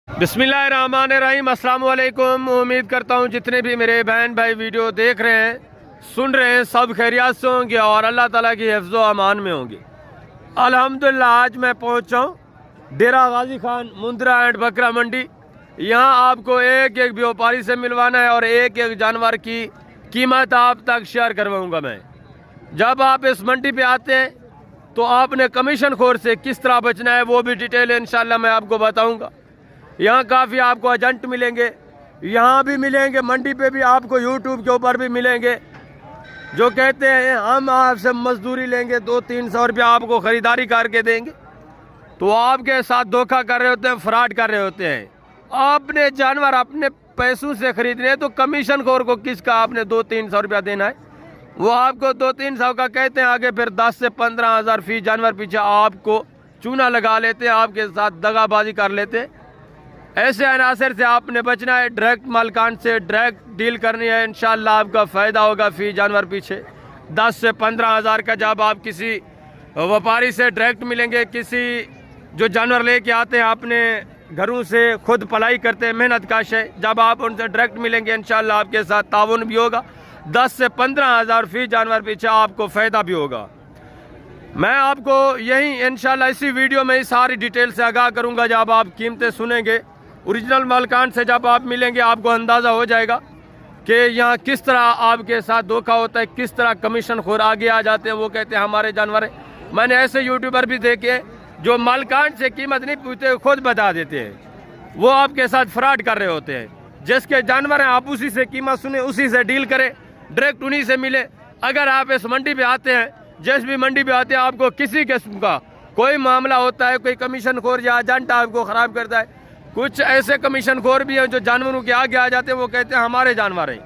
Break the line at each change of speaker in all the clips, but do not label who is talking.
बिस्मिल्लाहिर्रहमानिर्रहीम, अस्सलाम वालेकुम। उम्मीद करता हूँ जितने भी मेरे बहन भाई वीडियो देख रहे हैं, सुन रहे हैं, सब खैरियत से होंगे और अल्लाह ताला की हिफ्ज़ व अमान में होंगे। अल्हम्दुलिल्लाह आज मैं पहुँचा हूँ डेरा गाजी खान मुंद्रा एंड बकरा मंडी। यहाँ आपको एक एक व्यापारी से मिलवाना है और एक एक जानवर की कीमत आप तक शेयर करवाऊँगा मैं। जब आप इस मंडी पे आते हैं तो आपने कमीशन खोर से किस तरह बचना है वो भी डिटेल इंशाल्लाह मैं आपको बताऊँगा। यहाँ काफ़ी आपको एजेंट मिलेंगे, यहाँ भी मिलेंगे, मंडी पे भी आपको यूट्यूब के ऊपर भी मिलेंगे जो कहते हैं हम आपसे मजदूरी लेंगे, 200-300 रुपया आपको ख़रीदारी करके देंगे। तो आपके साथ धोखा कर रहे होते हैं, फ्रॉड कर रहे होते हैं। आपने जानवर अपने पैसों से खरीदने हैं तो कमीशन खोर को किसका आपने 200-300 रुपया देना है। वो आपको 200-300 का कहते हैं, आगे फिर 10 से 15 हज़ार फी जानवर पीछे आपको चूना लगा लेते हैं, आपके साथ दगाबाजी कर लेते हैं। ऐसे अनासर से आपने बचना है, डायरेक्ट मालकान से डायरेक्ट डील करनी है। इंशाल्लाह आपका फ़ायदा होगा फी जानवर पीछे 10 से 15 हज़ार का। जब आप किसी व्यापारी से डायरेक्ट मिलेंगे, किसी जो जानवर लेके आते हैं अपने घरों से, खुद पलाई करते हैं, मेहनत काश है, जब आप उनसे डायरेक्ट मिलेंगे इंशाल्लाह आपके साथ ताउन भी होगा। 10 से 15 हज़ार फी जानवर पीछे आपको फ़ायदा भी होगा। मैं आपको यही इंशाल्लाह इसी वीडियो में सारी डिटेल से आगाह करूँगा। जब आप कीमतें सुनेंगे ओरिजिनल मालकान से, जब आप मिलेंगे आपको अंदाज़ा हो जाएगा कि यहाँ किस तरह आपके साथ धोखा होता है, किस तरह कमीशन खोर आगे आ जाते हैं। वो कहते हैं हमारे जानवर हैं। मैंने ऐसे यूट्यूबर भी देखे जो मालकान से कीमत नहीं पूछते, खुद बता देते हैं। वो आपके साथ फ्रॉड कर रहे होते हैं। जिसके जानवर हैं आप उसी से कीमत सुने, उसी से डील करें, डायरेक्ट उन्हीं से मिले। अगर आप इस मंडी पे आते हैं, जिस भी मंडी पे आते हैं, आपको किसी किस्म का कोई मामला होता है, कोई कमीशन खोर या एजेंट आपको ख़राब करता है, कुछ ऐसे कमीशन खोर भी हैं जो जानवरों के आगे आ जाते हैं, वो कहते हैं हमारे जानवर हैं,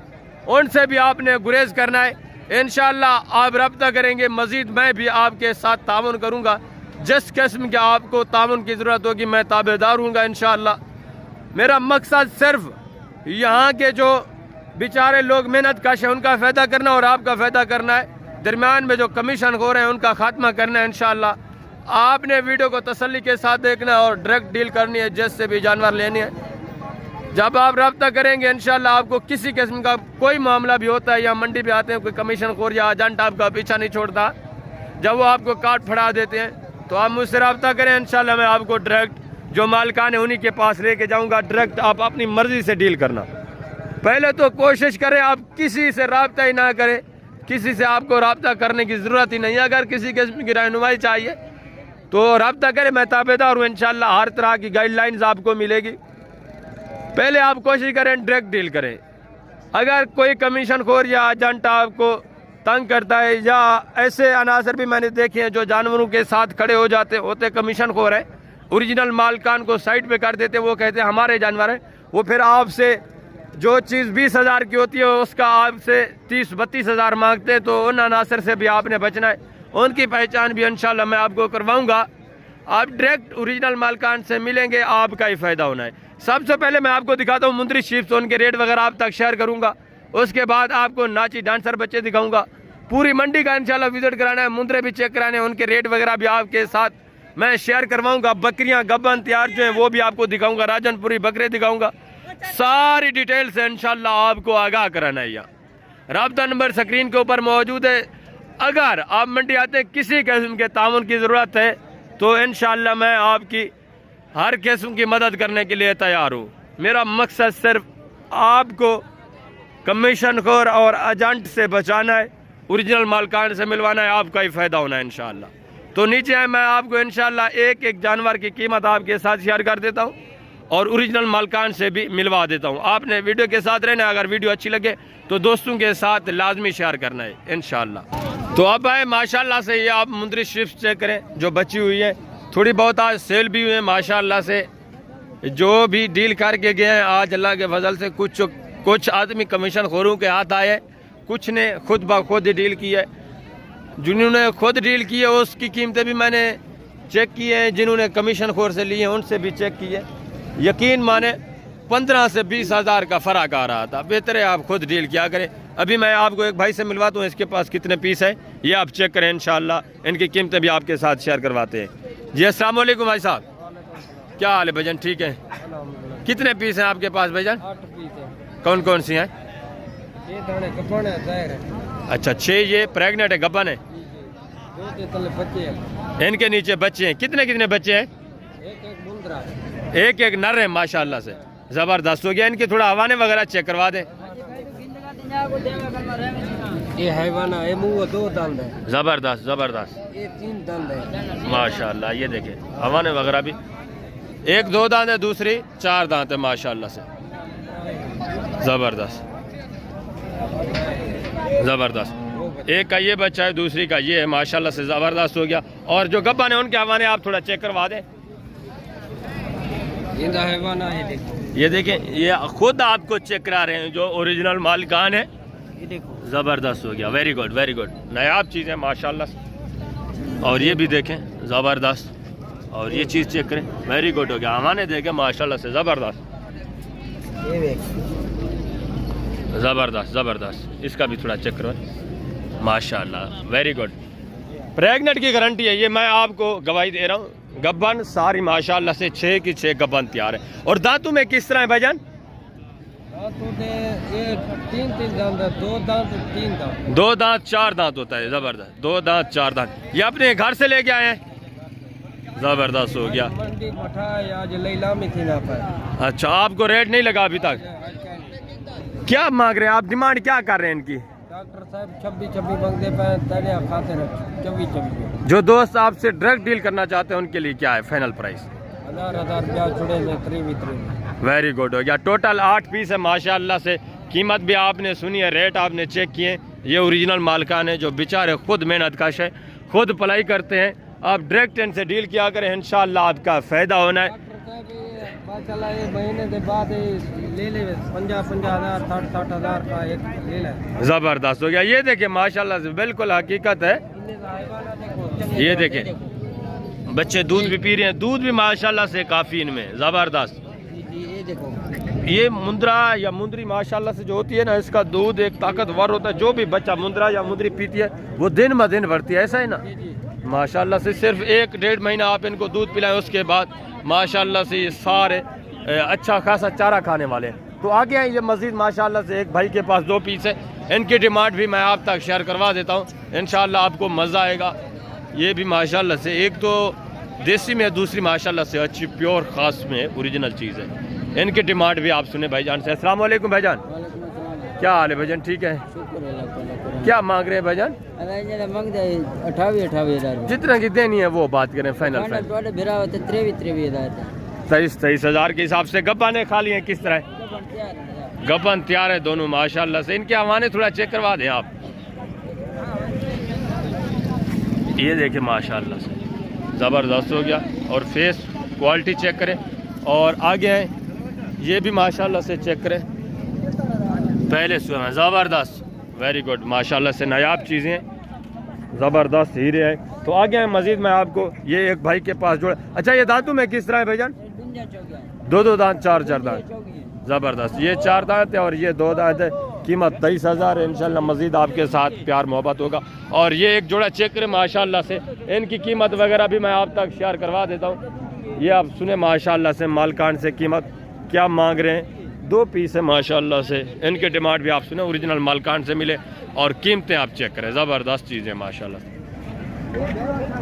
उनसे भी आपने गुरेज करना है। इंशाल्लाह आप रब्ता करेंगे, मज़ीद मैं भी आपके साथ ताउन करूँगा। जिस किस्म के आपको ताउन की ज़रूरत होगी मैं ताबेदार हूँगा इंशाल्लाह। मेरा मकसद सिर्फ यहाँ के जो बेचारे लोग मेहनत काश है उनका फ़ायदा करना और आपका फ़ायदा करना है। दरमियान में जो कमीशन खोर हैं उनका खात्मा करना है इंशाल्लाह। आपने वीडियो को तसल्ली के साथ देखना है और डायरेक्ट डील करनी है, जिससे भी जानवर लेने हैं। जब आप रब्ता करेंगे इंशाल्लाह आपको किसी किस्म का कोई मामला भी होता है, या मंडी पे आते हैं कोई कमीशन खोर या एजेंट आपका पीछा नहीं छोड़ता, जब वो आपको काट फड़ा देते हैं तो आप मुझसे रब्ता करें। इंशाल्लाह मैं आपको डायरेक्ट जो मालकान है उन्हीं के पास लेके जाऊँगा। डायरेक्ट आप अपनी मर्ज़ी से डील करना। पहले तो कोशिश करें आप किसी से रब्ता ही ना करें, किसी से आपको रब्ता करने की ज़रूरत ही नहीं है। अगर किसी किस्म की रहनुमाई चाहिए तो रब्ता करें, मैं ताबेदार हूँ इंशाल्लाह। हर तरह की गाइडलाइंस आपको मिलेगी। पहले आप कोशिश करें डायरेक्ट डील करें। अगर कोई कमीशन खोर या एजेंट आपको तंग करता है, या ऐसे अनासर भी मैंने देखे हैं जो जानवरों के साथ खड़े हो जाते होते कमीशन खोर है, ओरिजिनल मालकान को साइड पे कर देते, वो कहते हैं हमारे जानवर हैं। वो फिर आपसे जो चीज़ 20 हज़ार की होती है उसका आपसे 30-32 हज़ार मांगते हैं। तो उन अनासर से भी आपने बचना है। उनकी पहचान भी इंशाल्लाह मैं आपको करवाऊंगा। आप डायरेक्ट ओरिजिनल मालकान से मिलेंगे, आपका ही फ़ायदा होना है। सबसे पहले मैं आपको दिखाता हूँ मुंद्री शीप्स, उनके रेट वगैरह आप तक शेयर करूँगा। उसके बाद आपको नाची डांसर बच्चे दिखाऊँगा। पूरी मंडी का इंशाल्लाह विजिट कराना है, मुंद्रे भी चेक कराने हैं, उनके रेट वगैरह भी आपके साथ मैं शेयर करवाऊँगा। बकरियाँ गब्बन तैयार जो हैं वो भी आपको दिखाऊँगा, राजनपुरी बकरे दिखाऊँगा। सारी डिटेल से इंशाल्लाह आपको आगाह कराना है। यहाँ राब्ता नंबर स्क्रीन के ऊपर मौजूद है। अगर आप मंडी आते हैं, किसी किस्म के ताउन की ज़रूरत है तो इंशाल्लाह मैं आपकी हर किस्म की मदद करने के लिए तैयार हूँ। मेरा मकसद सिर्फ आपको कमीशन खोर और एजेंट से बचाना है, ओरिजिनल मालकान से मिलवाना है, आपका ही फ़ायदा होना है इंशाल्लाह। तो नीचे है, मैं आपको इंशाल्लाह एक एक जानवर की कीमत आपके साथ शेयर कर देता हूँ और ओरिजिनल मालकान से भी मिलवा देता हूँ। आपने वीडियो के साथ रहना है। अगर वीडियो अच्छी लगे तो दोस्तों के साथ लाजमी शेयर करना है इंशाल्लाह। तो अब आए माशाल्लाह से ये आप मुंद्री शीप्स चेक करें जो बची हुई है। थोड़ी बहुत आज सेल भी हुई है माशाल्लाह से। जो भी डील करके गए हैं आज अल्लाह के फजल से कुछ आदमी कमीशन खोरों के हाथ आए, कुछ ने खुद ब खुद डील की है। जिन्होंने खुद डील की है उसकी कीमतें भी मैंने चेक की हैं, जिन्होंने कमीशन खोर से लिए हैं उनसे भी चेक की है। यकीन माने 15 से 20 हज़ार का फ़र्क आ रहा था। बेहतर है आप खुद डील किया करें। अभी मैं आपको एक भाई से मिलवाता हूँ, इसके पास कितने पीस है ये आप चेक करें इंशाल्लाह। इनकी कीमतें भी आपके साथ शेयर करवाते हैं। जी अस्सलाम वालेकुम भाई साहब। क्या हाल है भाईजान, ठीक है? कितने पीस हैं आपके पास भाईजान?
8 पीस है।
कौन कौन सी हैं?
ये दाने गब्बन है, जाहिर है।
अच्छा 6 ये प्रेग्नेंट है, गब्बन है।
2 के तले बच्चे हैं।
इनके नीचे बच्चे हैं, कितने कितने बच्चे हैं?
एक मुंद्रा,
एक एक नर है माशाल्लाह से, ज़बरदस्त हो गया। इनके थोड़ा हवाने वगैरह चेक करवा दें।
ये हैवाना है, मुंह 2 दंद है।
ज़बरदस्त ज़बरदस्त,
ये 3 दंद है
माशाल्लाह। ये देखें हवाने वगैरह भी, एक 2 दांत है, दूसरी 4 दांत है माशाल्लाह से, ज़बरदस्त ज़बरदस्त। एक का ये बच्चा है, दूसरी का ये है, माशाल्लाह से ज़बरदस्त हो गया। और जो गब्बन है उनके हवाने आप थोड़ा चेक करवा दें। ये देखें, ये खुद आपको चेक करा रहे हैं, जो ओरिजिनल मालिकान है।
ये देखो,
ज़बरदस्त हो गया, वेरी गुड वेरी गुड, नायाब चीज़ है माशाल्लाह से। और ये भी देखें ज़बरदस्त, और ये चीज़ चेक करें, वेरी गुड हो गया। हमारे देखें माशाल्लाह से ज़बरदस्त ज़बरदस्त ज़बरदस्त। इसका भी थोड़ा चेक करो माशाल्लाह, वेरी गुड। प्रेग्नेंट की गारंटी है ये, मैं आपको गवाही दे रहा हूँ। गब्बन सारी माशाल्लाह से 6 की 6 गब्बन तैयार है। और दांतों में किस तरह है भाईजान?
ये 3 दांत है, 2 दांत 3 दांत,
2 दांत 4 दांत होता है, ज़बरदस्त। 2 दांत 4 दांत। ये अपने घर से लेके आए हैं, ज़बरदस्त हो गया।
मंडी मठा या जो लैला में थी ना पर।
अच्छा, आपको रेट नहीं लगा अभी तक? क्या मांग रहे हैं आप, डिमांड क्या कर रहे हैं इनकी?
डॉक्टर साहब 26 मांगते पे, तले खाते रहे 24।
जो दोस्त आपसे डायरेक्ट डील करना चाहते हैं उनके लिए क्या है फाइनल प्राइस?
1000 रुपया छुड़े में 3
वेरी गुड हो गया। टोटल 8 पीस है माशाल्लाह से। कीमत भी आपने सुनी है, रेट आपने चेक किए। ये ओरिजिनल मालिकान है, जो बेचारे खुद मेहनत कश है, खुद पलाई करते हैं। आप डायरेक्ट इनसे डील किया करें, इंशाल्लाह आपका फ़ायदा होना है।
महीने के बाद ले ले 50,000 60,000 का एक ले ले।
ज़बरदस्त हो गया। ये देखिए माशाल्लाह से बिल्कुल हकीकत है। ये देखें बच्चे दूध भी पी रहे हैं, दूध भी माशाल्लाह से काफ़ी इनमें, ज़बरदस्त।
ये देखो,
ये मुंद्रा या मुंदरी माशाल्लाह से जो होती है ना, इसका दूध एक ताकतवर होता है। जो भी बच्चा मुंद्रा या मुंदरी पीती है वो दिन ब दिन बढ़ती है, ऐसा है ना माशाल्लाह से। सिर्फ 1-1.5 महीना आप इनको दूध पिलाएं, उसके बाद माशाल्लाह से ये सारे अच्छा खासा चारा खाने वाले हैं। तो आगे हैं ये मज़ीद माशाल्लाह से। एक भाई के पास 2 पीस है, इनकी डिमांड भी मैं आप तक शेयर करवा देता हूँ, इंशाल्लाह आपको मज़ा आएगा। ये भी माशाल्लाह से, एक तो देसी में, दूसरी माशाल्लाह से अच्छी प्योर ख़ास में ओरिजिनल चीज़ है। इनकी डिमांड भी आप सुने भाईजान से। अस्सलाम वालेकुम भाईजान, क्या हाल है भाईजान, ठीक है? क्या मांग रहे हैं भाईजान?
28,000
जितना की देनी है वो बात करें, फाइनल 23,000 के हिसाब से। गब्बा ने खा लिए हैं किस तरह? गब्बन तैयार है दोनों माशाल्लाह से। इनके हवाने थोड़ा चेक करवा दें आप। ये देखें माशाल्लाह से ज़बरदस्त हो गया। और फेस क्वालिटी चेक करें। और आगे हैं ये भी माशाल्लाह से चेक करें, पहले सुबह में ज़बरदस्त, वेरी गुड माशाल्लाह से, नायाब चीज़ें, ज़बरदस्त हीरे हैं। तो आगे हैं मज़ीद मैं आपको, ये एक भाई के पास जोड़ा। अच्छा, ये दांतों में किस तरह है भाईजान? 2 दांत 4 दांत, ज़बरदस्त। ये 4 दांत है और ये 2 दांत है। कीमत 23,000 है। इंशाल्लाह मज़ीद आपके साथ प्यार मोहब्बत होगा। और ये एक जोड़ा चेक करें माशाल्लाह से, इनकी कीमत वगैरह भी मैं आप तक शेयर करवा देता हूँ। ये आप सुने माशाल्लाह से, मालकान से कीमत क्या मांग रहे हैं। 2 पीस है माशाल्लाह से। इनके डिमांड भी आप सुने, ओरिजिनल मालकान से मिले। और कीमतें आप चेक करें, ज़बरदस्त चीज़ें माशाल्लाह से,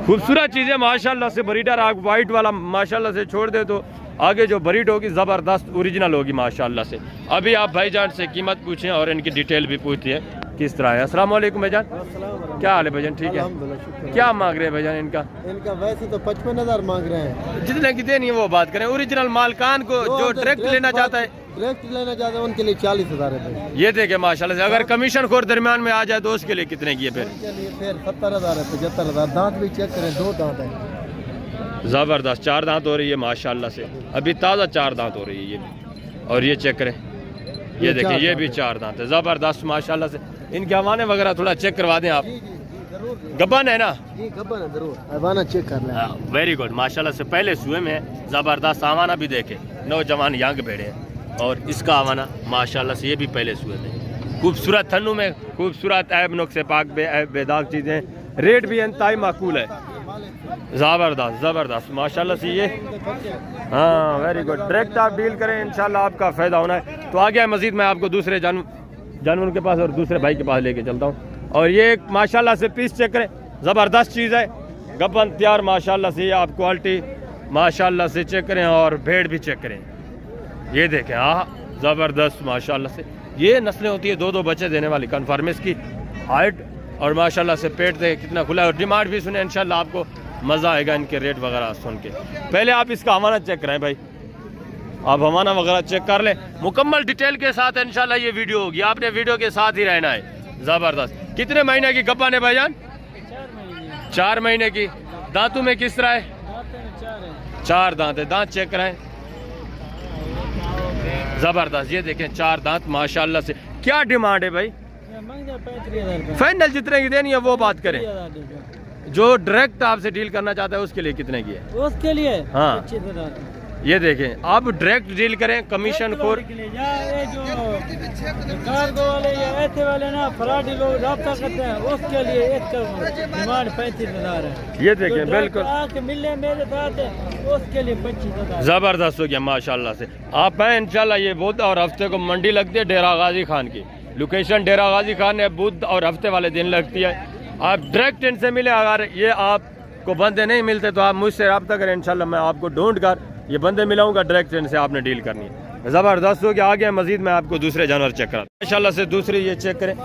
खूबसूरत चीज़ें माशाल्लाह से। ब्रीडर आप वाइट वाला माशाल्लाह से छोड़ दे तो आगे जो ब्रीड होगी ज़बरदस्त ओरिजिनल होगी माशाल्लाह से। अभी आप भाईजान से कीमत पूछें और इनकी डिटेल भी पूछती है किस तरह है। अस्सलाम वालेकुम भाईजान, क्या हाल है भाईजान, ठीक है? क्या मांग रहे हैं भाईजान इनका?
वैसे तो 55,000 मांग रहे हैं।
जितने की देनी है वो बात करें। ओरिजिनल मालकान को जो डायरेक्ट लेना चाहता है,
डायरेक्ट लेना चाहते हैं उनके लिए 40,000 है।
ये देखे माशाल्लाह से। अगर कमीशन खोर दरमियान में आ जाए तो उसके लिए कितने की है फिर?
70,000 है, 75,000। दांत भी चेक करें, 2 दांत है,
ज़बरदस्त। 4 दांत हो रही है माशाल्लाह से, अभी ताज़ा 4 दांत हो रही है ये भी। और ये चेक करें, ये देखिए ये भी 4 दांत है, ज़बरदस्त माशाल्लाह से। इनके हवाने वगैरह थोड़ा चेक करवा दें आप। गब्बन है ना?
जी गब्बन है, जरूर हवाना चेक कर लें।
वेरी गुड माशाल्लाह से। पहले सुए में ज़बरदस्त। हवाना भी देखे, नौजवान यंग भेड़े हैं। और इसका हवाना माशाल्लाह से, ये भी पहले सुए में खूबसूरत, थन्नू में खूबसूरत, ऐब नुक्से पाक बेदाग चीज़ें। रेट भी इंतहाई माकूल है। ज़बरदस्त ज़बरदस्त माशाल्लाह से ये, हाँ वेरी गुड। डायरेक्ट आप डील करें, इंशाल्लाह आपका फ़ायदा होना है। तो आगे मज़ीद मैं आपको दूसरे जानवर के पास और दूसरे भाई के पास लेके चलता हूँ। और ये माशाल्लाह से पीस चेक करें, ज़बरदस्त चीज़ है, गब्बन तैयार माशाल्लाह से। आप क्वालिटी माशाल्लाह से चेक करें और भेड़ भी चेक करें, ये देखें, हाँ ज़बरदस्त माशाल्लाह से। ये नस्लें होती है 2-2 बच्चे देने वाली, कन्फर्मेस की हाइट और माशाल्लाह से पेट देखें कितना खुला है। और डिमांड भी सुने, इंशाल्लाह आपको मज़ा आएगा इनके रेट वगैरह सुन के। पहले आप इसका हवाना चेक कराएं भाई, आप हवाना वगैरह चेक कर लें मुकम्मल डिटेल के साथ, इंशाल्लाह ये वीडियो होगी, आपने वीडियो के साथ ही रहना है। ज़बरदस्त। कितने महीने की गप्पा ने भाईजान? 4 महीने की। दांतों में किस तरह है? 4 दांत है, दांत चेक कराएं, ज़बरदस्त। ये देखें 4 दांत माशाल्लाह से। क्या डिमांड है भाई? फाइनल जितने की देनी है वो बात करें। जो डायरेक्ट आपसे डील करना चाहता है उसके लिए कितने की है?
उसके लिए
हाँ ये देखें, आप डायरेक्ट डील करें कमीशन खोर।
ये जो कार्गो वाले या ऐसे वाले ना फराडी लोग रब्ता करते हैं, उसके लिए एक डिमांड 35,000 है।
ये देखें बिल्कुल
आके मिलने मेरे साथ उसके लिए 25,000।
ज़बरदस्त हो गया माशाल्लाह से। आप हैं इंशाल्लाह। ये बुध और हफ्ते को मंडी लगती है डेरा गाजी खान की, लोकेशन डेरा गाजी खान है, बुध और हफ्ते वाले दिन लगती है। आप डायरेक्ट इनसे मिले, अगर ये आपको बंदे नहीं मिलते तो आप मुझसे रब्ता करें, इंशाल्लाह मैं आपको ढूंढ कर ये बंदे मिलाऊंगा, डायरेक्ट इनसे आपने डील करनी है। ज़बरदस्त हो गया। आगे मजीद मैं आपको दूसरे जानवर चेक करा इंशाल्लाह से। दूसरी ये चेक करें,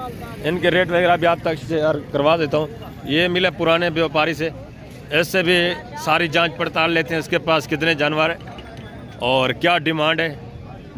इनके रेट वगैरह भी आप तक शेयर करवा देता हूँ। ये मिले पुराने व्यापारी से, इससे भी सारी जांच पड़ताल लेते हैं इसके पास कितने जानवर है और क्या डिमांड है,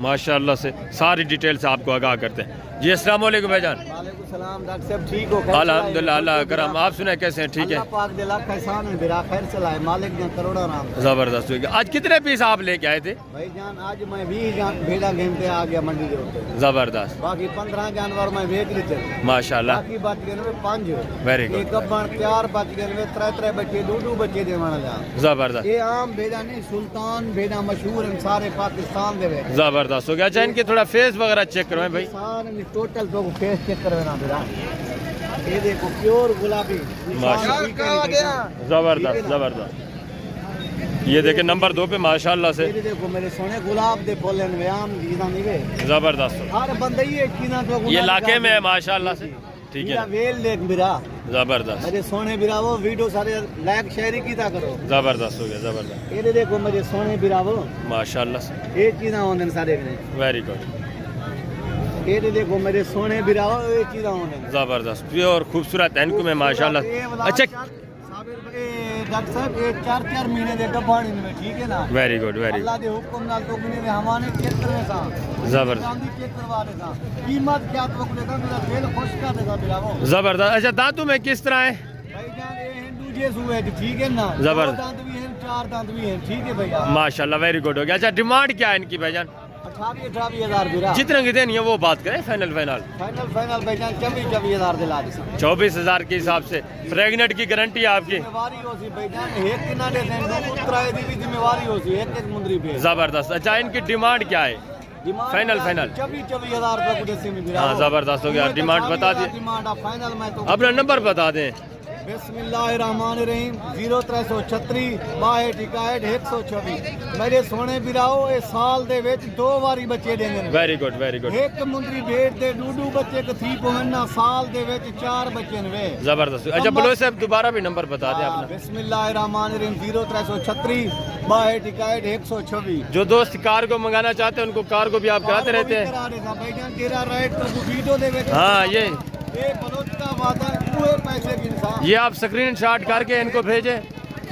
माशाल्लाह से सारी डिटेल से आपको आगाह करते हैं। जी अस्सलाम वालेकुम भाईजान।
वालेकुम सलाम। डॉक्टर साहब ठीक हो?
अल्हम्दुलिल्लाह, अल्लाह करम। आप सुने कैसे हैं? ठीक है,
पाक दिला कैसान है, बिरा खैर चलाए, मालिक ने करोड़ों नाम।
ज़बरदस्त हो गया। आज कितने पीस आप लेके आए थे?
भाईजान आज मैं 20 भेड़ा घूमते आ गया मंडी के ऊपर।
ज़बरदस्त।
बाकी 15 जानवर मैं बेच रही थी
माशाल्लाह,
बाकी बच गए में 5।
Very good.
एक कब्बन तैयार बच गए में 3 बच्चे 2 बच्चे देवाना जा।
ज़बरदस्त
ये आम भेड़ा नहीं, सुल्तान भेड़ा मशहूर है सारे पाकिस्तान दे वे।
ज़बरदस्त हो गया। अच्छा इनके थोड़ा फेस वगैरह चेक करवाएं भाई।
सारे टोटल तो फेस चेक करवाना मेरा। ये देखो प्योर गुलाबी
माशाल्लाह, ज़बरदस्त ज़बरदस्त। ये देखे नंबर 2 पे माशाल्लाह से।
ये देखो मेरे सोने गुलाब दे फूल हैं, आम गीता नहीं वे।
ज़बरदस्त।
हर बंदे ये कीना तो
ये इलाके में है माशाल्लाह से, ठीक है।
वेल देख बिरा
ज़बरदस्त
मेरे सोने बिरा, वो वीडियो सारे लाइक शेयर की था करो।
ज़बरदस्त हो गया, ज़बरदस्त।
ये देखो मेरे सोने बिरा वो
माशाल्लाह से,
ये चीज़ा होने सारे ने।
Very good.
ये देखो मेरे सोने बिरा वो ये चीज़ा होने
ज़बरदस्त प्योर खूबसूरत है इनको में माशाल्लाह। अच्छा
डॉक्टर साहब ये 4 महीने दे गब्बान इनमें, ठीक है ना?
वेरी गुड, वेरी
अल्लाह दे हुक्म नाल तो कुने हमारे क्षेत्र में सा
ज़बरदस्त
क्षेत्र वाले सा कीमत क्या तो लेता मेरा दिल खुश कर देगा मेरा वो।
ज़बरदस्त। अच्छा दांतों में किस तरह है?
भाईजान ये हिंदू जैसू है, ठीक है ना?
जबरदस्त।
2 दांत भी हैं, 4 दांत भी हैं, ठीक है भैया
माशाल्लाह, वेरी गुड हो गया। अच्छा डिमांड क्या है इनकी भाईजान?
28,000 बिरा।
जितने की देनी है वो बात करें, फाइनल फाइनल
फाइनल भाईजान 24,000 दिला दी।
24,000 के हिसाब से। प्रेगनेंट की गारंटी है आपकी?
जिम्मेवारी होसी भाईजान एक किना दे दें उतराए दी भी जिम्मेवारी होसी एक मुंदरी पे।
ज़बरदस्त। अच्छा इनकी डिमांड क्या है? फाइनल
24,000 रुपए को देसी में बिरा।
हाँ ज़बरदस्त हो गया। डिमांड बता दिए,
डिमांड फाइनल में तो
अपना नंबर बता दें।
बिस्मिल्लाहिर्रहमानिर्रहीम 0336 62 124। मेरे सोने बिराओ ये साल दे विच 2 बारी बच्चे देंगे।
Very good, very good.
एक मुंदरी भेड़ दे 2 बच्चे कथी पवना साल दे विच 4 बच्चे ने।
ज़बरदस्त। अच्छा बलोच साहब दोबारा भी नंबर बता दें अपना।
बिस्मिल्लाहिर्रहमानिर्रहीम 0336 62 124।
जो दोस्त कार को मंगाना चाहते हैं उनको कार को भी आप कराते रहते हैं?
भाईजान तेरा राइट तो वीडियो दे विच।
हाँ ये
बलोच का वादा पूरे पैसे की इंसान।
ये आप स्क्रीन शॉट करके इनको भेजें,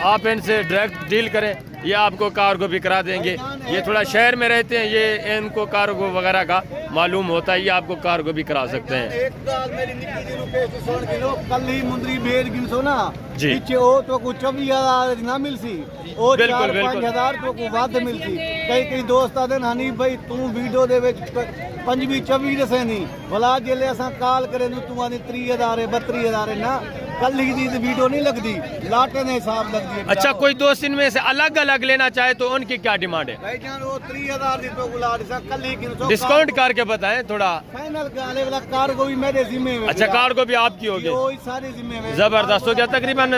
आप इनसे डायरेक्ट डील करें, ये आपको कार्गो भी करा देंगे। ये थोड़ा शहर में रहते हैं, ये इनको कार्गो वगैरह का मालूम होता है, ये आपको कार्गो भी करा सकते हैं।
एक गाल मेरी निक्की दी रुपए से 100 किलो कल ही मुंदरी भेड़ गिनसो ना
जी।
पीछे ओ तो को 24,000 ना मिलसी, ओ
बिल्कुल,
4-5,000 तो को वध मिलसी। कई दोस्त आदे हनी भाई तू वीडियो दे विच 25-24 दसे नहीं भला जेले असा कॉल करे तू आनी 30,000 32,000 ना
कल लिख दी वीडियो नहीं लगती, लाटे ने हिसाब लग दी।
अच्छा, कोई दोस्त इनमें से अलग अलग लेना चाहे तो उनकी क्या डिमांड है?
भाईजान वो 3000 कल ही
डिस्काउंट करके बताएं थोड़ा।
फाइनल गाले वाला कार को भी मेरे जिम्मे में।
अच्छा, कार को भी आपकी होगी,
सारे जिम्मे में।
जबरदस्त हो गया। तकरीबन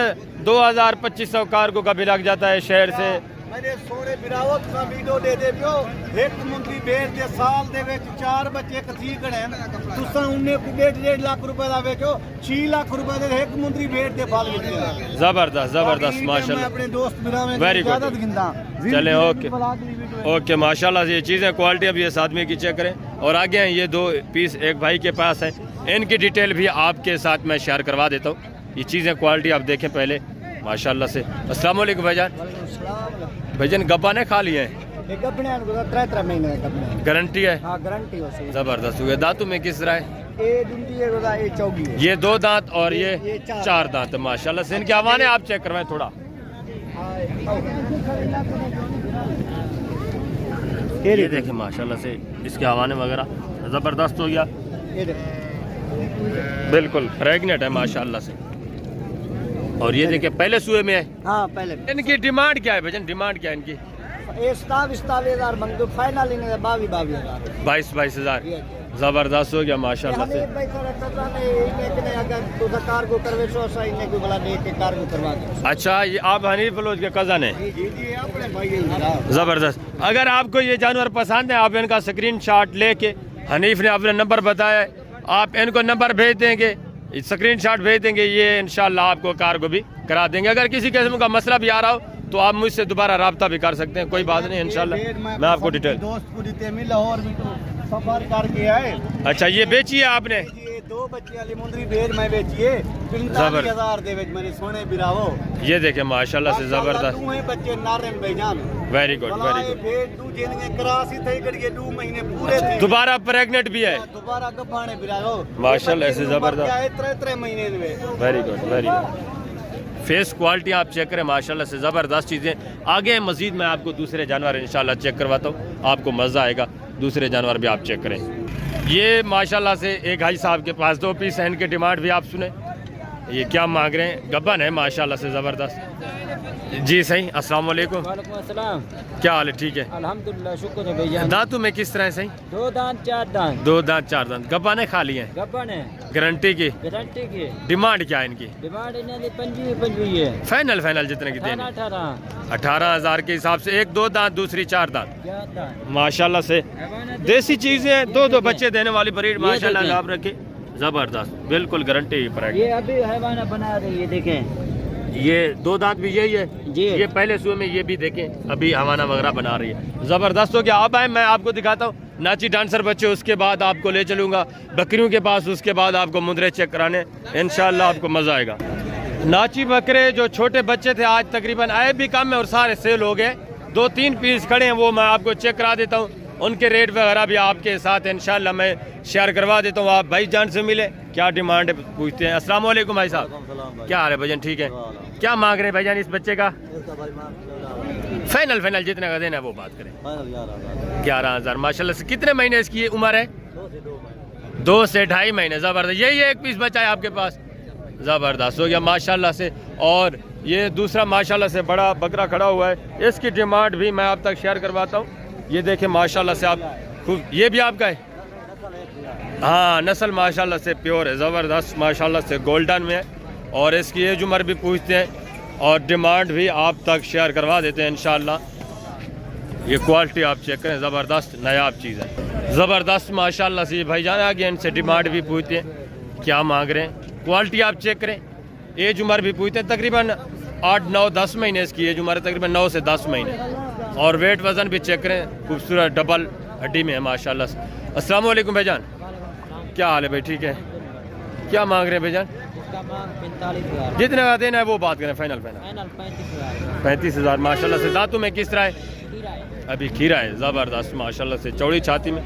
2000-2500 कार्गो का भी लग जाता है शहर से।
मेरे सोने बिरावत का वीडियो दे दे पियो, एक मुंडी बेच दे साल दे विच 4 बच्चे कथी कड़े तुसा उन्ने को 1.5 लाख रुपए दा बेचो, 6 लाख रुपए दे एक मुंडी बेच दे फल बेच।
जबरदस्त जबरदस्त माशाल्लाह,
अपने दोस्त बिरा में
वेरी गुड। चले ओके ओके माशाल्लाह से ये चीज़ें क्वालिटी अभी इस आदमी की चेक करें। और आगे हैं ये 2 पीस एक भाई के पास है, इनकी डिटेल भी आपके साथ मैं शेयर करवा देता हूँ। ये चीज़ें क्वालिटी आप देखें पहले माशाल्लाह से। अस्सलाम वालेकुम भाईजान। भाईजान गब्बा ने खा लिए हैं?
3 महीने
गारंटी है?
हाँ गारंटी हो सही।
जबरदस्त हो गया। दांतों में किस तरह है?
ये चौगी है।
ये 2 दांत और ये 4 दांत माशाल्लाह से। इनके हवाने आप चेक करवाएं थोड़ा। ये देखें माशाल्लाह से इसके हवाने वगैरह जबरदस्त हो गया, बिल्कुल प्रेग्नेंट है माशाल्लाह से। और ये देखिए पहले सुए में है।
हाँ पहले।
इनकी डिमांड क्या है भजन? डिमांड क्या है इनकी?
27,000 मंगू फाइनल इन्हें 22,000
जबरदस्त हो गया माशाल्लाह से। अच्छा, ये आप हनीफ फलोज के कज़न है? जबरदस्त। अगर आपको ये जानवर पसंद है आप इनका स्क्रीनशॉट लेके, हनीफ ने अपना नंबर बताया है, आप इनको नंबर भेज देंगे, स्क्रीनशॉट भेज देंगे, ये इंशाल्लाह आपको कार को भी करा देंगे। अगर किसी किस्म का मसला भी आ रहा हो तो आप मुझसे दोबारा रब्ता भी कर सकते हैं, कोई बात नहीं इंशाल्लाह मैं आपको डिटेल।
दोस्त को देते हैं लाहौर भी तो सफर करके आए।
अच्छा, ये बेची है आपने?
ये 2 बच्चे वाली मुंदरी बेर में बेचिए 45,000 दे विच मेरे सोने बिरावो।
ये देखे माशाल्लाह से जबरदस्त।
बच्चे नारन भाईजान,
वेरी गुड वेरी गुड। दोबारा प्रेग्नेंट भी है?
दोबारा गब्बाने बिरावो
माशाल्लाह से जबरदस्त।
3 महीने में।
Very good very good. Face quality आप चेक करें माशाल्लाह से ज़बरदस्त चीज़ें। आगे मज़ीद मैं आपको दूसरे जानवर इंशाल्लाह चेक करवाता हूँ, आपको मज़ा आएगा। दूसरे जानवर भी आप चेक करें। ये माशाल्लाह से एक भाई साहब के पास 2 पीस हैं, इनके डिमांड भी आप सुने। ये क्या मांग रहे हैं? गब्बन है माशाल्लाह से ज़बरदस्त। जी सही। अस्सलाम वालेकुम।
वालेकुम अस्सलाम।
क्या हाल है? ठीक है
अल्हम्दुलिल्लाह, शुक्र है भैया।
दांतों में किस तरह है? सही।
2 दांत 4 दांत।
2 दांत 4 दांत। गब्बा ने खा लिए हैं?
गब्बन है।
गारंटी की?
गारंटी की।
डिमांड क्या है इनकी?
डिमांड इन्हें 25 है।
फाइनल जितने की देनी? 18,000 के हिसाब से। एक 2 दांत, दूसरी 4 दांत माशाल्लाह से। देसी चीजें 2 बच्चे देने वाली ब्रीड माशाल्लाह आप रखे, जबरदस्त, बिल्कुल गारंटी पर।
ये अभी हैवाना बना रही है, देखें
ये 2 दांत भी यही है
जी।
ये पहले सुबह में ये भी देखें अभी हवाना वगैरह बना रही है, जबरदस्त हो गया। अब आए मैं आपको दिखाता हूँ नाची डांसर बच्चे, उसके बाद आपको ले चलूँगा बकरियों के पास, उसके बाद आपको मुंदरे चेक कराने, इंशाल्लाह आपको मज़ा आएगा। नाची बकरे जो छोटे बच्चे थे आज तकरीबन आए भी कम है और सारे सेल हो गए। 2-3 पीस खड़े हैं, वो मैं आपको चेक करा देता हूँ, उनके रेट वगैरह भी आपके साथ इंशाल्लाह मैं शेयर करवा देता हूँ। आप भाई जान से मिले, क्या डिमांड पूछते हैं। अस्सलाम वालेकुम भाई साहब, क्या हाल है भाईजान? ठीक है। क्या मांग रहे हैं भाईजान इस बच्चे का? फाइनल जितने का देना है वो बात करें। 11,000 माशाल्लाह से। कितने महीने इसकी उम्र है? 2 से 2.5 महीने। ज़बरदस्त। यही एक पीस बचा है आपके पास, ज़बरदस्त हो गया माशाल्लाह से। और ये दूसरा माशाल्लाह से बड़ा बकरा खड़ा हुआ है, इसकी डिमांड भी मैं आप तक शेयर करवाता हूँ। ये देखें माशाल्लाह से आप खूब, ये भी आपका है? हाँ, नस्ल माशाल्लाह से प्योर है, ज़बरदस्त माशाल्लाह से, गोल्डन में है। और इसकी एज उम्र भी पूछते हैं और डिमांड भी आप तक शेयर करवा देते हैं इंशाल्लाह। ये क्वालिटी आप चेक करें, ज़बरदस्त नायाब चीज़ है, ज़बरदस्त माशाल्लाह से। भाईजान आ गए, इनसे डिमांड भी पूछते हैं क्या मांग रहे हैं, क्वालिटी आप चेक करें। एज उम्र भी पूछते हैं, तकरीबन 8, 9, 10 महीने इसकी एज उम्र है, तकरीबन 9 से 10 महीने। और वेट वज़न भी चेक करें, खूबसूरत डबल हड्डी में है माशाल्लाह से। अस्सलाम वालेकुम भाईजान, क्या हाल है भाई? ठीक है। क्या मांग रहे हैं भाईजान?
45,000।
जितने का देना है वो बात करें। फाइनल 35,000 माशाल्लाह से। दांतों में किस तरह है? अभी खीरा है, ज़बरदस्त माशाल्लाह से, चौड़ी छाती में,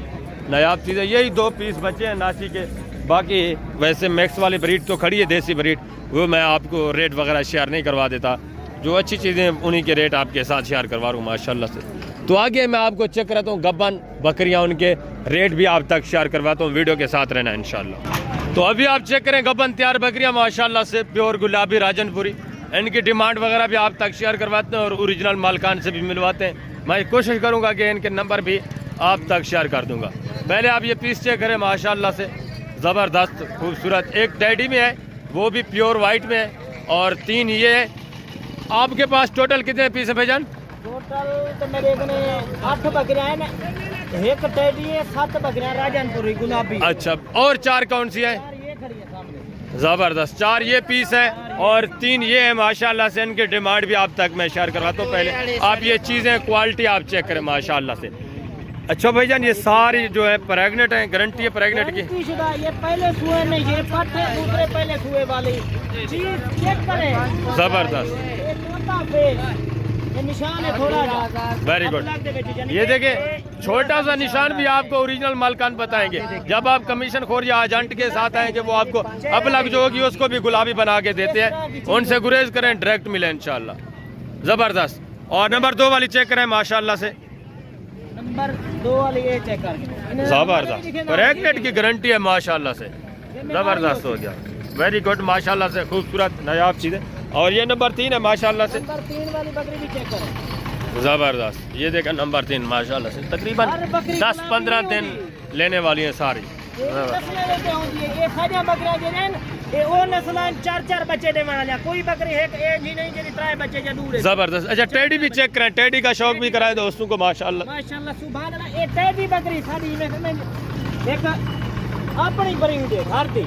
नायाब चीज़ है। यही 2 पीस बचे हैं नाची के, बाकी वैसे मैक्स वाली ब्रीड तो खड़ी है, देसी ब्रीड, वो मैं आपको रेट वगैरह शेयर नहीं करवा देता। जो अच्छी चीज़ें उन्हीं के रेट आपके साथ शेयर करवा रहा हूँ माशाल्लाह से। तो आगे मैं आपको चेक कराता हूँ गब्बन बकरियाँ, उनके रेट भी आप तक शेयर करवाता हूँ, वीडियो के साथ रहना इंशाल्लाह। तो अभी आप चेक करें गबन तैयार बकरियां माशाल्लाह से प्योर गुलाबी राजनपुरी। इनकी डिमांड वगैरह भी आप तक शेयर करवाते हैं और ओरिजिनल मालकान से भी मिलवाते हैं। मैं कोशिश करूंगा कि इनके नंबर भी आप तक शेयर कर दूंगा। पहले आप ये पीस चेक करें माशाल्लाह से ज़बरदस्त खूबसूरत। एक टैडी में है वो भी प्योर वाइट में है और 3 ये है। आपके पास टोटल कितने पीस है भाईजान?
टोटल तो मेरे 8 बकरियां हैं ना, एक टेडी है, 7 बकरियां राजनपुरी गुलाबी।
अच्छा, और 4 कौन सी है?
ये खड़ी है सामने।
ज़बरदस्त, 4 ये पीस है और 3 ये है माशाल्लाह से। इनके डिमांड भी आप तक मैं शेयर करवाता हूँ। पहले आप ये चीज़ें क्वालिटी आप चेक करें माशाल्लाह से। अच्छा भाईजान, ये सारी जो है प्रेग्नेंट है, गारंटी है प्रेग्नेंट की?
ये पहले सुए में ये पट है, दूसरे पहले सुए वाली चीज चेक करें।
ज़बरदस्त,
ये निशान है थोड़ा
वेरी गुड। ये देखें, छोटा सा निशान भी आपको ओरिजिनल मालकान बताएंगे। जब आप कमीशन खोर या एजेंट के साथ आएंगे वो आपको अपलग जो होगी उसको भी गुलाबी बना के देते हैं। उनसे गुरेज करें, डायरेक्ट मिले इंशाल्लाह। ज़बरदस्त। और नंबर 2 वाली चेक करें माशाल्लाह से।
नंबर 2 वाली ये चेक कर।
ज़बरदस्त, प्रेग्नेंट की गारंटी है माशाल्लाह से। ज़बरदस्त हो गया, वेरी गुड माशाल्लाह से, खूबसूरत नायाब चीज़ें। और ये नंबर 3 है माशाल्लाह से।
नंबर 3 वाली बकरी भी चेक करें।
ज़बरदस्त, ये देखा नंबर 3 माशाल्लाह से। तकरीबन 10-15 दिन लेने वाली हैं सारी।
ये सारियां बकरियां जो हैं ये ओ नस्लां 4-4 बच्चे देने वाले, कोई बकरी है एक ही नहीं जेडी 3 बच्चे जरूर है।
ज़बरदस्त। अच्छा, टेडी भी चेक करें, टेडी का शौक भी कराए दोस्तों को माशाल्लाह।
माशाल्लाह सुभान अल्लाह। ये टेडी बकरी साडी में एक अपनी बड़ी हुई घर दी।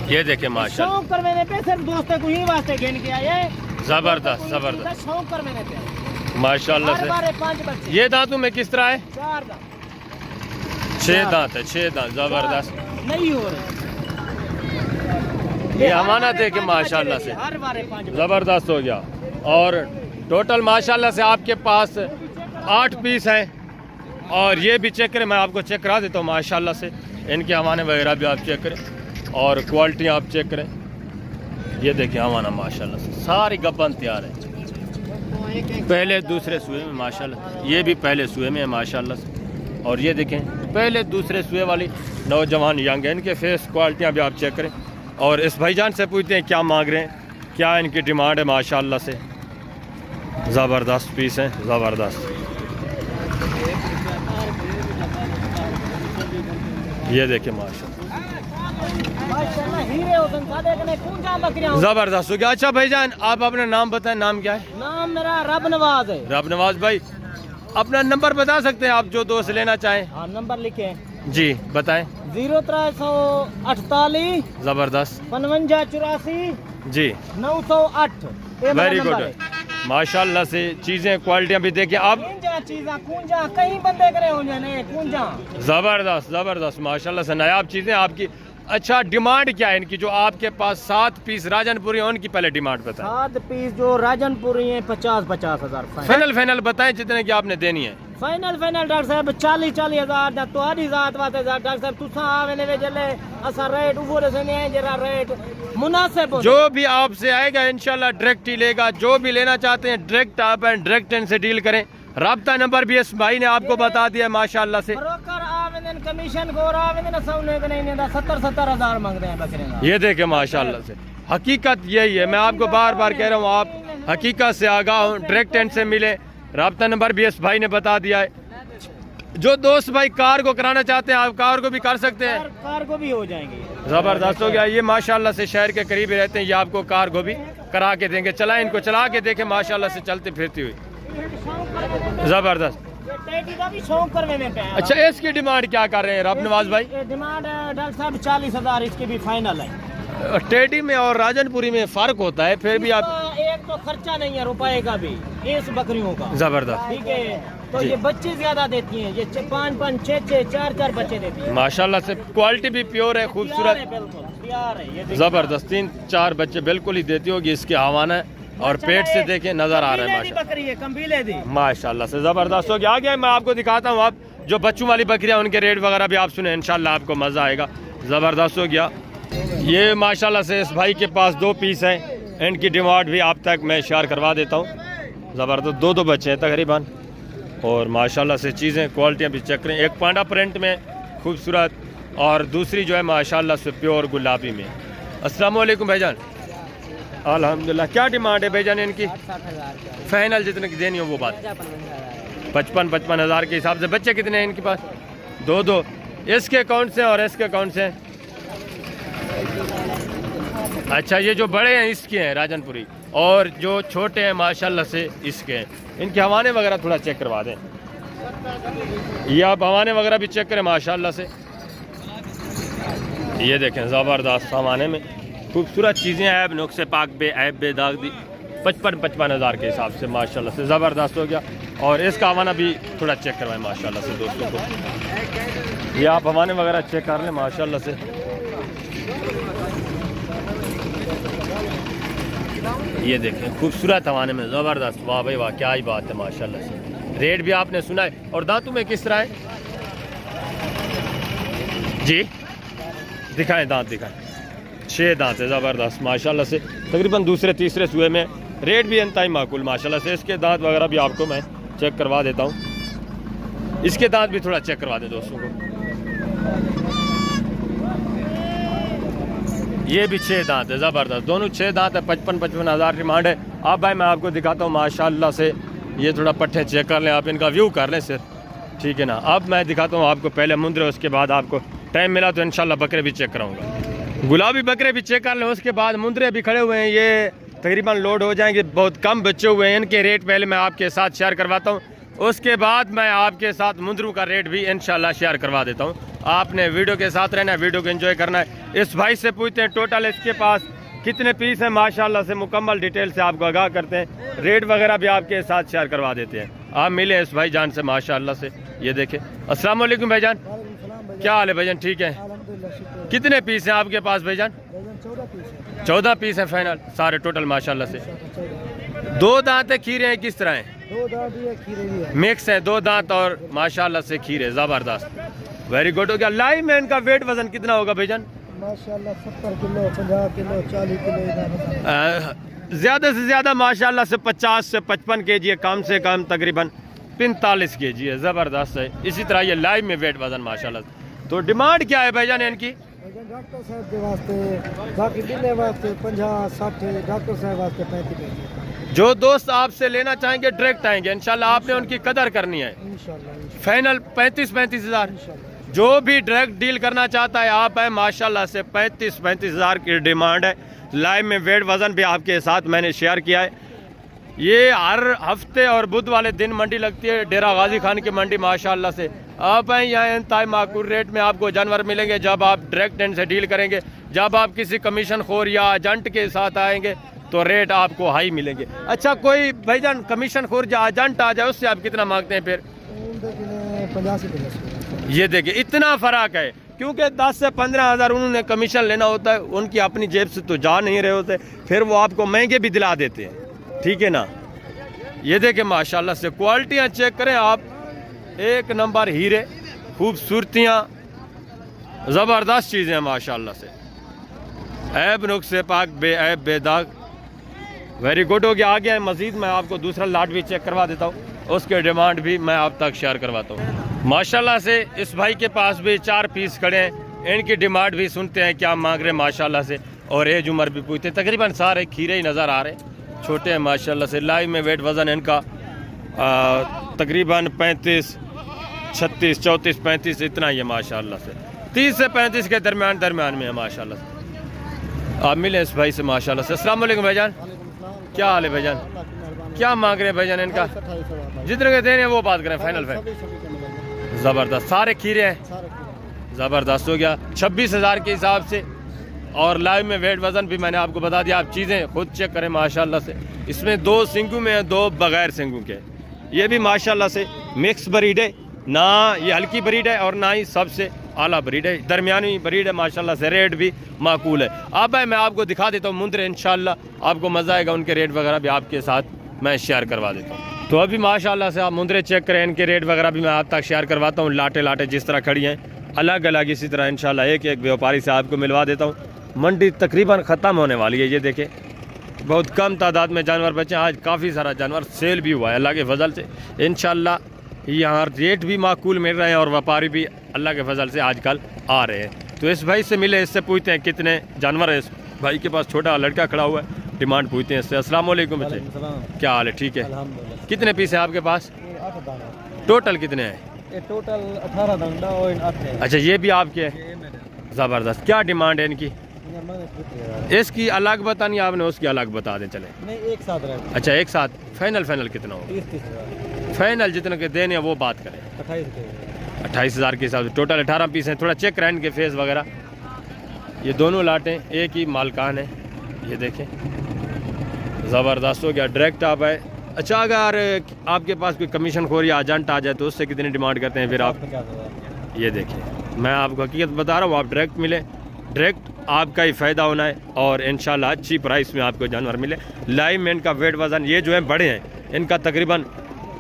ये देखे माशाल्लाह,
शौक करने पे सिर्फ दोस्तों को ही वास्ते घेन के आए।
ज़बरदस्त ज़बरदस्त
शौक करने पे
माशाल्लाह से।
5 बच्चे।
ये दांतों में किस तरह है?
4 दांत,
6 दांत है, 6 दांत। ज़बरदस्त,
नहीं हो रही।
ये अमानत है कि माशाल्लाह से।
हर बार 5
ज़बरदस्त हो गया। और टोटल माशाल्लाह से आपके पास 8 पीस हैं। और ये भी चेक करें, मैं आपको चेक करा देता हूँ माशाल्लाह से। इनके हवाने वगैरह भी आप चेक करें और क्वालिटी आप चेक करें। ये देखिए हवाना माशाल्लाह से सारी गब्बन तैयार है। पहले दूसरे सुए में माशाल्लाह, ये भी पहले सुए में है माशाल्लाह से। और ये देखें पहले दूसरे सुए वाली नौजवान यंग है। इनके फेस क्वालिटियाँ भी आप चेक करें। और इस भाईजान से पूछते हैं क्या मांग रहे हैं, क्या इनकी डिमांड है माशाल्लाह से। ज़बरदस्त पीस हैं, ज़बरदस्त। ये देखें माशाल्लाह, ज़बरदस्त हो गया। अच्छा भाईजान, आप अपना नाम बताएं, नाम क्या है?
नाम मेरा रब नवाज है।
रब नवाज भाई, अपना नंबर बता सकते हैं आप जो दोस्त लेना चाहें?
हाँ, नंबर लिखे
जी बताएं।
0348
ज़बरदस्त
5584
जी
908।
वेरी गुड माशाल्लाह से। चीज़ें क्वालिटियाँ भी देखिए आप।
कुंजा कहीं बंदे करे हो जाने कुंजा।
ज़बरदस्त ज़बरदस्त माशाल्लाह से नायाब चीज़ें आपकी। अच्छा, डिमांड क्या है इनकी? जो आपके पास 7 पीस राजनपुरी हैं उनकी पहले डिमांड बताएं।
7 पीस जो राजनपुरी हैं 50-50 हज़ार।
फाइनल बताएं जितने की आपने देनी है।
फाइनल डॉक्टर साहब 40 हज़ार तो आधी जात वाते डॉक्टर साहब तुसा आवेने वे जले असा रेट ऊपर से नहीं जरा रेट मुनासिब।
जो भी आपसे आएगा इंशाल्लाह डायरेक्ट ही लेगा। जो भी लेना चाहते हैं डायरेक्ट आप डायरेक्ट इनसे डील करें। राब्ता नंबर भी इस भाई ने आपको बता दिया माशाल्लाह से।
ब्रोकर आवेदन कमीशन को आवेदन सौने के नहीं 70 हज़ार मांग रहे हैं बकरे का।
ये देखे माशाल्लाह से, हकीकत यही है। मैं आपको बार बार कह रहा हूँ, आप हकीकत से आगाह हो, डायरेक्ट इनसे मिले। राब्ता नंबर भी इस भाई ने बता दिया है। जो दोस्त भाई कार को कराना चाहते हैं आप कार को भी कर सकते हैं।
कार को भी हो जाएंगे।
ज़बरदस्त हो गया। ये माशाल्लाह से शहर के करीब ही रहते हैं, ये आपको कार को भी करा के देंगे। चला इनको चला के देखे माशाल्लाह से चलती फिरती हुई, ज़बरदस्त। अच्छा, इसकी डिमांड क्या कर रहे हैं रब नवाज भाई?
डिमांड डॉक्टर साहब 40 हज़ार इसकी भी फाइनल है।
टेडी में और राजनपुरी में फर्क होता है, फिर भी आप
एक तो खर्चा नहीं है रुपए का भी इस बकरियों का।
ज़बरदस्त,
ठीक है। तो ये बच्चे ज्यादा देती हैं, ये 5-5, 6-6, 4-4 बच्चे देती हैं
माशाल्लाह से। क्वालिटी भी प्योर है, खूबसूरत, ज़बरदस्त। 3-4 बच्चे बिल्कुल ही देती होगी। इसके हवाना और पेट से देखें नजर आ रहा है माशाल्लाह, माशाल्लाह से ज़बरदस्त हो गया। आगे मैं आपको दिखाता हूँ। आप जो बच्चों वाली बकरियाँ उनके रेट वगैरह भी आप सुने, इंशाल्लाह आपको मज़ा आएगा। ज़बरदस्त हो गया। ये माशाल्लाह से इस भाई के पास 2 पीस हैं। इनकी डिमांड भी आप तक मैं शेयर करवा देता हूँ। ज़बरदस्त 2 बच्चे हैं तकरीबन। और माशाल्लाह से चीज़ें क्वालिटियाँ भी चेक करें। एक पांडा प्रिंट में खूबसूरत और दूसरी जो है माशाल्लाह से प्योर गुलाबी में। अस्सलाम वालेकुम भाईजान। अल्हम्दुलिल्लाह। क्या डिमांड है भाईजान इनकी?
60,000
फाइनल जितने की देनी हो वो बात। 55 हज़ार के हिसाब से। बच्चे कितने हैं इनके पास? 2 इसके कौन से और इसके कौन से हैं? अच्छा, ये जो बड़े हैं इसके हैं राजनपुरी, और जो छोटे हैं माशाल्लाह से इसके हैं। इनके हवाने वगैरह थोड़ा चेक करवा दें। ये आप हवाने वगैरह भी चेक करें माशाल्लाह से। ये देखें ज़बरदस्त हवाने में खूबसूरत चीज़ें। ऐब नुक्से पाक बे ऐब बे दाग दी 55 हज़ार के हिसाब से माशाल्लाह से ज़बरदस्त हो गया। और इसका हवाना भी थोड़ा चेक करवाएं माशाल्लाह से दोस्तों को। ये आप हवाने वगैरह चेक कर लें माशाल्लाह से। ये देखें खूबसूरत हवाने में ज़बरदस्त। वाह भाई वाह, क्या ही बात है माशाल्लाह से। रेट भी आपने सुना है। और दांतों में किस तरह है जी? दिखाएं दांत दिखाएं। 6 दांत है ज़बरदस्त माशाल्लाह से। तकरीबन दूसरे तीसरे सूए में। रेट भी इंतहाई माकूल माशाल्लाह से। इसके दांत वगैरह भी आपको मैं चेक करवा देता हूँ। इसके दांत भी थोड़ा चेक करवा दें दोस्तों को। ये भी 6 दांत है ज़बरदस्त। दोनों 6 दांत है। 55 हज़ार डिमांड है। अब भाई मैं आपको दिखाता हूँ माशाल्लाह से। ये थोड़ा पट्टे चेक कर लें आप, इनका व्यू कर लें सर, ठीक है ना। अब मैं दिखाता हूँ आपको पहले मुंद्रे, उसके बाद आपको टाइम मिला तो इंशाल्लाह बकरे भी चेक कराऊंगा। गुलाबी बकरे भी चेक कर लें, उसके बाद मुंद्रे भी खड़े हुए हैं। ये तकरीबन लोड हो जाएंगे। बहुत कम बच्चे हुए हैं। इनके रेट पहले मैं आपके साथ शेयर करवाता हूँ, उसके बाद मैं आपके साथ मुंद्रों का रेट भी इंशाल्लाह शेयर करवा देता हूँ। आपने वीडियो के साथ रहना है, वीडियो को एंजॉय करना है। इस भाई से पूछते हैं टोटल इसके पास कितने पीस हैं माशाल्लाह से। मुकम्मल डिटेल से आपको आगाह करते हैं। रेट वगैरह भी आपके साथ शेयर करवा देते हैं। आप मिले इस भाई जान से माशाल्लाह से। ये देखें। अस्सलाम वालेकुम भाईजान। क्या हाल है भाईजान? ठीक है। कितने पीस हैं आपके पास भाईजान? 14 पीस हैं फाइनल सारे टोटल माशाल्लाह से। 2 दांत है, खीरे हैं किस तरह हैं?
2 दांत भी है, खीरे भी है।
मिक्स है, 2 दांत और माशाल्लाह से खीरे। ज़बरदस्त, वेरी गुड हो गया। लाइव में इनका वेट वजन कितना होगा भाईजान?
माशाल्लाह 70 किलो, 50 किलो, 40 किलो।
ज़्यादा से ज़्यादा माशाल्लाह से 50 से 55 kg है, कम से कम तकरीबन 45 kg है। ज़बरदस्त है। इसी तरह ये लाइव में वेट वजन माशाल्लाह। तो डिमांड क्या है भाईजान इनकी?
डॉक्टर साहब के वास्ते, बाकी बिल्ले वास्ते 50-60, डॉक्टर साहब वास्ते 35।
जो दोस्त आपसे लेना चाहेंगे डायरेक्ट आएंगे इंशाल्लाह। आपने उनकी कदर करनी है।
इंशाल्लाह
फाइनल 35 हज़ार। जो भी डायरेक्ट डील करना चाहता है आप है माशाल्लाह से। 35 हज़ार की डिमांड है। लाइव में वेट वज़न भी आपके साथ मैंने शेयर किया है। ये हर हफ्ते और बुध वाले दिन मंडी लगती है, डेरा गाजी खान की मंडी माशाल्लाह से। आप हैं यहाँ इंतहाई माकूल रेट में आपको जानवर मिलेंगे जब आप डायरेक्ट इनसे डील करेंगे। जब आप किसी कमीशन खोर या एजेंट के साथ आएंगे तो रेट आपको हाई मिलेंगे। अच्छा, कोई भाईजान कमीशन खोर या एजेंट आ जाए उससे आप कितना मांगते हैं फिर?
85।
ये देखिए इतना फ़र्क है, क्योंकि 10 से 15 हज़ार उन्होंने कमीशन लेना होता है। उनकी अपनी जेब से तो जा नहीं रहे होते, फिर वो आपको महंगे भी दिला देते हैं, ठीक है ना। ये देखें माशाल्लाह से क्वालिटियाँ चेक करें आप, एक नंबर हीरे, खूबसूरतियाँ, ज़बरदस्त चीज़ें हैं माशाल्लाह से। ऐब नुक्से पाक बे ऐब बेदाग, वेरी गुड हो गया। आगे है मज़ीद मैं आपको दूसरा लाट भी चेक करवा देता हूँ, उसके डिमांड भी मैं आप तक शेयर करवाता हूँ माशाल्लाह से। इस भाई के पास भी 4 पीस खड़े हैं, इनकी डिमांड भी सुनते हैं क्या मांग रहे हैं माशाल्लाह से, और एज उम्र भी पूछते हैं। तकरीबन सारे खीरे ही नज़र आ रहे हैं, छोटे हैं माशाल्लाह से। लाइव में वेट वज़न इनका तकरीबन 35, 36, 34, 35 इतना ही है माशाल्लाह से। 30 से 35 के दरमियान में है माशाल्लाह से। आप मिले इस भाई से माशाल्लाह से। अस्सलाम वालेकुम भाईजान। क्या हाल है भाईजान? क्या मांग रहे हैं भाईजान इनका? जितने के देने वो बात करें फाइनल पे। ज़बरदस्त, सारे खीरे हैं, ज़बरदस्त हो गया। 26 हज़ार के हिसाब से। और लाइव में वेट वज़न भी मैंने आपको बता दिया, आप चीज़ें खुद चेक करें माशाल्लाह से। इसमें 2 सिंगू में है, 2 बगैर सिंगू के। ये भी माशाल्लाह से मिक्स ब्रीड है, ना ये हल्की ब्रीड है और ना ही सबसे आला ब्रीड है, दरमियानी ब्रीड है माशाल्लाह से। रेट भी माकूल है। अब मैं आपको दिखा देता हूँ मुंद्रे, इंशाल्लाह आपको मज़ा आएगा। उनके रेट वगैरह भी आपके साथ मैं शेयर करवा देता हूँ। तो अभी माशाल्लाह से आप मुंद्रे चेक करें, इनके रेट वगैरह भी मैं आप तक शेयर करवाता हूँ। लाटे जिस तरह खड़ी हैं अलग अलग, इसी तरह इंशाल्लाह एक एक व्यापारी से आपको मिलवा देता हूँ। मंडी तकरीबन ख़त्म होने वाली है। ये देखें बहुत कम तादाद में जानवर बचे। आज काफ़ी सारा जानवर सेल भी हुआ है अल्लाह के फजल से। इंशाल्लाह यहाँ रेट भी माकूल मिल रहे हैं और व्यापारी भी अल्लाह के फजल से आजकल आ रहे हैं। तो इस भाई से मिले, इससे पूछते हैं कितने जानवर है। इस भाई के पास छोटा लड़का खड़ा हुआ है, डिमांड पूछते हैं इससे। अस्सलाम वालेकुम बच्चे, क्या हाल है? ठीक है। कितने पीस हैं आपके पास? टोटल कितने हैं?
ये टोटल 18 डंडा और 8 है।
अच्छा, ये भी आपके हैं? ज़बरदस्त। क्या डिमांड है इनकी? इसकी अलग बतानी आपने, उसकी अलग बता दें चले।
नहीं, एक साथ रहे।
अच्छा, एक साथ। फाइनल कितना हो?
30
फाइनल जितने के देने हैं वो बात करें। 28,000 के हिसाब से टोटल 18 पीस हैं। थोड़ा चेक करें इनके फेस वगैरह। ये दोनों लाटें एक ही मालकान है, ये देखें, ज़बरदस्त हो गया। डायरेक्ट आप है। अच्छा, अगर आपके पास कोई कमीशन खोर या एजेंट आ जाए तो उससे कितनी डिमांड करते हैं फिर आप?
50,000।
ये देखें, मैं आपको हकीकत बता रहा हूँ, आप डायरेक्ट मिले, डायरेक्ट आपका ही फ़ायदा होना है और इंशाल्लाह अच्छी प्राइस में आपको जानवर मिले। लाइव में इनका वेट वज़न, ये जो है बड़े हैं, इनका तकरीबन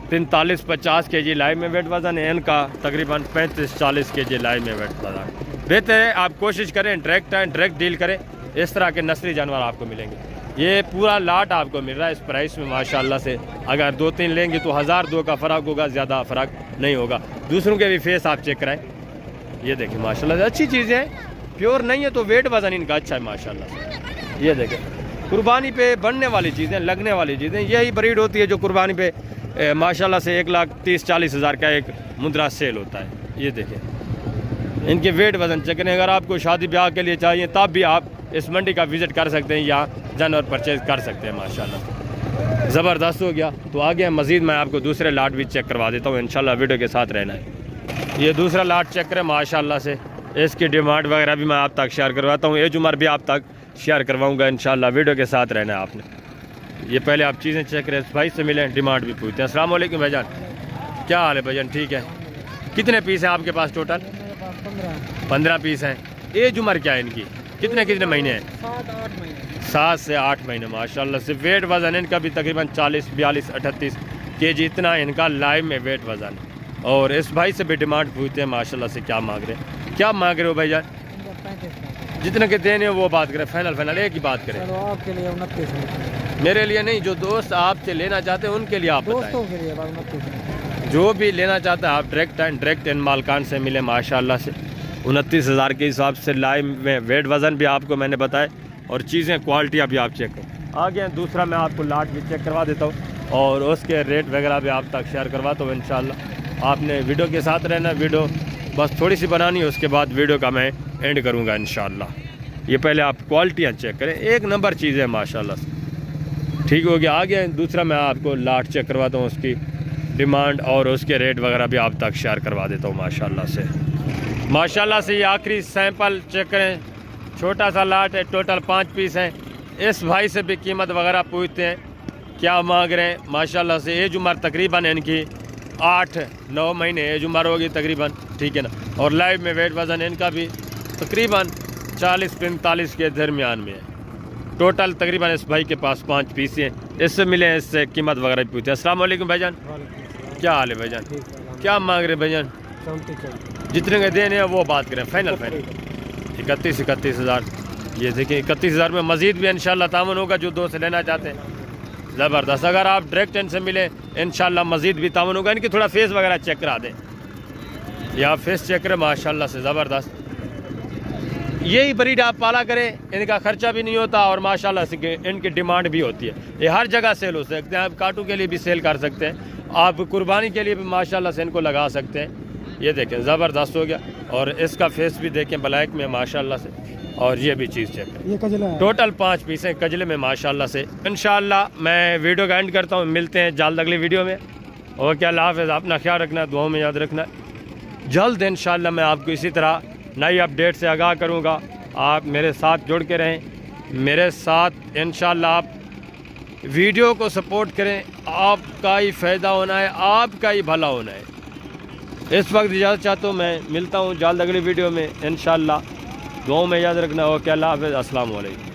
43-50 kg लाइव में वेट वज़न है, इनका तकरीबन 35-40 kg लाइव में वेट वज़न। बेहतर है आप कोशिश करें, डायरेक्ट डील करें, इस तरह के नस्ली जानवर आपको मिलेंगे। ये पूरा लाट आपको मिल रहा है इस प्राइस में माशाल्लाह से। अगर 2-3 लेंगे तो 1000-2 का फ़र्क होगा, ज़्यादा फ़र्क नहीं होगा। दूसरों के भी फेस आप चेक कराएं। ये देखें माशाल्लाह से अच्छी चीज़ें हैं, प्योर नहीं है तो वेट वज़न इनका अच्छा है माशाल्लाह से। ये देखें, कुर्बानी पे बनने वाली चीज़ें, लगने वाली चीज़ें, यही ब्रीड होती है जो कुर्बानी पे माशाल्लाह से 1,30,40 हज़ार का एक मुद्रा सेल होता है। ये देखें, इनके वेट वज़न चेक करें। अगर आपको शादी ब्याह के लिए चाहिए तब भी आप इस मंडी का विज़िट कर सकते हैं या जानवर परचेज कर सकते हैं माशाल्लाह। ज़बरदस्त हो गया। तो आगे मज़ीद मैं आपको दूसरे लाट भी चेक करवा देता हूँ, इंशाल्लाह वीडियो के साथ रहना है। ये दूसरा लाट चेक करें माशाल्लाह से, इसकी डिमांड वगैरह भी मैं आप तक शेयर करवाता हूँ, एज उम्र भी आप तक शेयर करवाऊँगा इंशाल्लाह। वीडियो के साथ रहना है आपने। ये पहले आप चीज़ें चेक करें, भाई से मिलें, डिमांड भी पूछते हैं। अस्सलाम वालेकुम भाईजान, क्या हाल है भाईजान? ठीक है। कितने पीस हैं आपके पास टोटल? 15 पीस हैं। एज उम्र क्या है इनकी? कितने महीने हैं?
7-8 महीने।
7 से 8 महीने माशाल्लाह से। वेट वज़न इनका भी तकरीबन 40, 42, 38 kg इतना इनका लाइव में वेट वज़न। और इस भाई से भी डिमांड पूछते हैं माशाल्लाह से, क्या मांग रहे हैं? क्या मांग रहे हो भाईजान?
35।
जितने के देने हो वो बात करें, फाइनल एक ही बात करें।
चलो आपके लिए 29।
मेरे लिए नहीं, जो दोस्त आपसे लेना चाहते हैं उनके लिए आप बताएं।
दोस्तों के लिए 29।
जो भी लेना चाहता है आप डायरेक्ट इन मालकान से मिले माशाल्लाह से। 29,000 के हिसाब से लाइव में वेट वज़न भी आपको मैंने बताया और चीज़ें क्वालिटियाँ भी आप चेक करें। आगे दूसरा मैं आपको लाट भी चेक करवा देता हूँ और उसके रेट वगैरह भी आप तक शेयर करवाता हूँ इंशाल्लाह। आपने वीडियो के साथ रहना, वीडियो बस थोड़ी सी बनानी है, उसके बाद वीडियो का मैं एंड करूँगा इंशाल्लाह। ये पहले आप क्वालिटियाँ चेक करें, एक नंबर चीज़ है माशाल्लाह से। ठीक हो गया। आगे दूसरा मैं आपको लाट चेक करवाता हूँ, उसकी डिमांड और उसके रेट वगैरह भी आप तक शेयर करवा देता हूँ माशाल्लाह से। माशाल्लाह से ये आखिरी सैंपल चेक करें, छोटा सा लाट है, टोटल 5 पीस हैं। इस भाई से भी कीमत वगैरह पूछते हैं, क्या मांग रहे हैं माशाल्लाह से। एज उम्र तकरीबन इनकी 8-9 महीने एज उम्र होगी तकरीबन, ठीक है ना। और लाइव में वेट वज़न इनका भी तकरीबन 40-45 के दरमियान में है। टोटल तकरीबन इस भाई के पास 5 पीस हैं। इससे मिले हैं, इससे कीमत वगैरह भी पूछते हैं। अस्सलाम वालेकुम भाईजान, क्या हाल है भाईजान? क्या मांग रहे भाईजान?
34।
जितने के देने हैं वो बात करें, फाइनल 31 हज़ार। ये देखिए 31 हज़ार में मज़ीद भी इंशाल्लाह तामन होगा जो दोस्त लेना चाहते हैं। ज़बरदस्त। अगर आप डायरेक्ट इनसे मिले इंशाल्लाह मज़ीद भी तामन होगा। इनकी थोड़ा फेस वगैरह चेक करा दें, या फेस चेक करें माशाल्लाह से, ज़बरदस्त। यही ब्रीड आप पाला करें, इनका खर्चा भी नहीं होता और माशाल्लाह से इनकी डिमांड भी होती है। ये हर जगह सेल हो सकते हैं, आप काटू के लिए भी सेल कर सकते हैं, आप कुर्बानी के लिए भी माशाल्लाह से इनको लगा सकते हैं। ये देखें ज़बरदस्त हो गया। और इसका फेस भी देखें ब्लैक में माशाल्लाह से। और ये भी चीज़ चेक करें।
ये कजला है।
टोटल 5 पीस हैं कजले में माशाल्लाह से। इंशाल्लाह मैं वीडियो का एंड करता हूँ, मिलते हैं जल्द अगली वीडियो में। और क्या अल्लाह हाफ़िज़, अपना ख्याल रखना, दुआओं में याद रखना। जल्द इंशाल्लाह मैं आपको इसी तरह नई अपडेट से आगाह करूँगा। आप मेरे साथ जुड़ के रहें, मेरे साथ इंशाल्लाह आप वीडियो को सपोर्ट करें। आपका ही फ़ायदा होना है, आपका ही भला होना है। इस वक्त इजाज़त चाहता हूँ, मैं मिलता हूँ जल्द अगली वीडियो में इंशाल्लाह। दुआओं में याद रखना। ओके, अल्लाह हाफ़िज़, अस्सलाम वालेकुम।